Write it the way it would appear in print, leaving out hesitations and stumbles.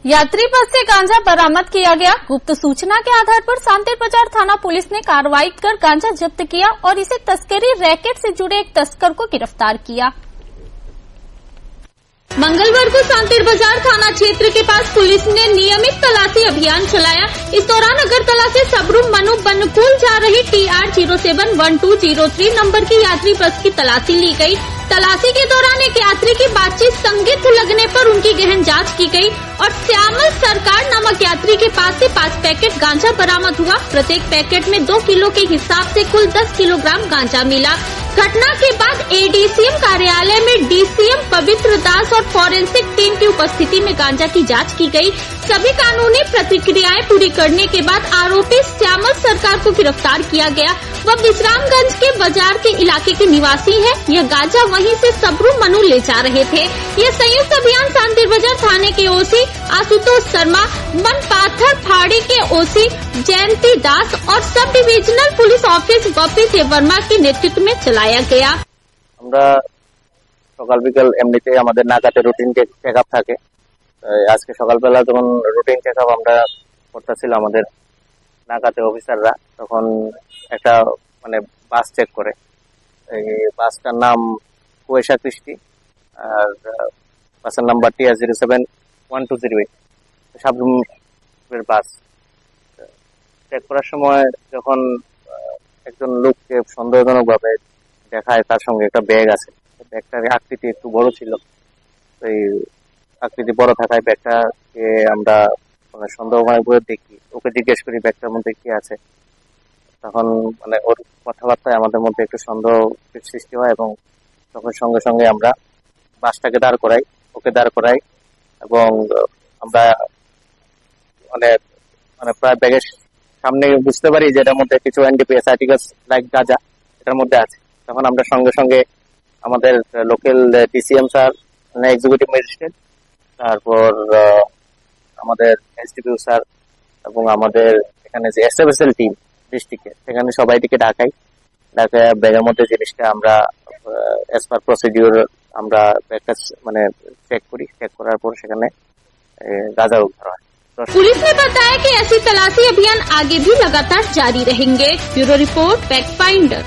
यात्री बस से गांजा बरामद किया गया। गुप्त सूचना के आधार पर सांतेर बाजार थाना पुलिस ने कार्रवाई कर गांजा जब्त किया और इसे तस्करी रैकेट से जुड़े एक तस्कर को गिरफ्तार किया। मंगलवार को सांतेर बाजार थाना क्षेत्र के पास पुलिस ने नियमित तलाशी अभियान चलाया। इस दौरान अगरतला से सबरूम मनु बनकुल जा रही TR 071203 नंबर की यात्री बस की तलाशी ली गई। तलाशी के दौरान एक यात्री की बातचीत संदिग्ध लगने पर उनकी गहन जांच की गई और श्यामल सरकार नामक यात्री के पास से 5 पैकेट गांजा बरामद हुआ। प्रत्येक पैकेट में 2 किलो के हिसाब से कुल 10 किलोग्राम गांजा मिला। घटना के बाद ADCM कार्यालय में DCM पवित्र दास और फॉरेंसिक टीम की उपस्थिति में गांजा की जांच की गई। सभी कानूनी प्रतिक्रियाएं पूरी करने के बाद आरोपी श्यामल सरकार को गिरफ्तार किया गया। वह विश्रामगंज के बाजार के इलाके के निवासी है। यह गांजा वहीं से सबरूम मनु ले जा रहे थे। यह संयुक्त अभियान सांतेर बाजार थाने के OC आशुतोष शर्मा, मनपाथर फाड़ी के OC जयंती दास और सब डिविजनल पुलिस ऑफिस गोपी देव वर्मा के नेतृत्व में चलाया गया। আমরা সকাল বিকাল এমনিতে আমাদের নাকাতে রুটিন চেকআপ থাকে। আজকে সকালবেলা যখন রুটিন চেকআপ আমরা করতেছিলাম আমাদের নাকাতে অফিসাররা, তখন একটা মানে বাস চেক করে। এই বাসটার নাম কুয়েশা কৃষ্টি আর বাসের নাম্বার TR 071208 সাবরুমের বাস। চেক করার সময় যখন একজন লোককে সন্দেহজনক ভাবে দেখায়, তার সঙ্গে একটা ব্যাগ আছে। ব্যাগটার আকৃতি একটু বড় ছিল। এই আকৃতি বড় থাকায় ব্যাগটাকে আমরা মানে সন্দেহজনক ভাবে দেখি। ওকে জিজ্ঞেস করি ব্যাগটার মধ্যে কি আছে। তখন মানে ওর কথাবার্তায় আমাদের মধ্যে একটু সন্দেহ সৃষ্টি হয় এবং তখন সঙ্গে সঙ্গে আমরা বাসটাকে দাঁড় করাই, ওকে দাঁড় করাই এবং আমরা মানে মানে প্রায় ব্যাগের সামনে বুঝতে পারি যে এটার মধ্যে কিছু NDPS আর্টিকেলস লাইক গাঁজা এটার মধ্যে আছে। তখন আমরা সঙ্গে সঙ্গে আমাদের local DCM sir, executive magistrate, তারপর আমাদের SDPO স্যার এবং আমাদের এখানে যে SFSL টিম ডিস্ট্রিক্টে, সেখানে সবাইকে ডাকাই ব্যাগের মধ্যে জিনিসটা আমরা এজ পার প্রসিডিউর আমরা ব্যাগটা মানে চেক করি। চেক করার পর সেখানে গাঁজা উদ্ধার হয়। पुलिस ने बताया कि ऐसी तलाशी अभियान आगे भी लगातार जारी रहेंगे। Bureau report fact finder.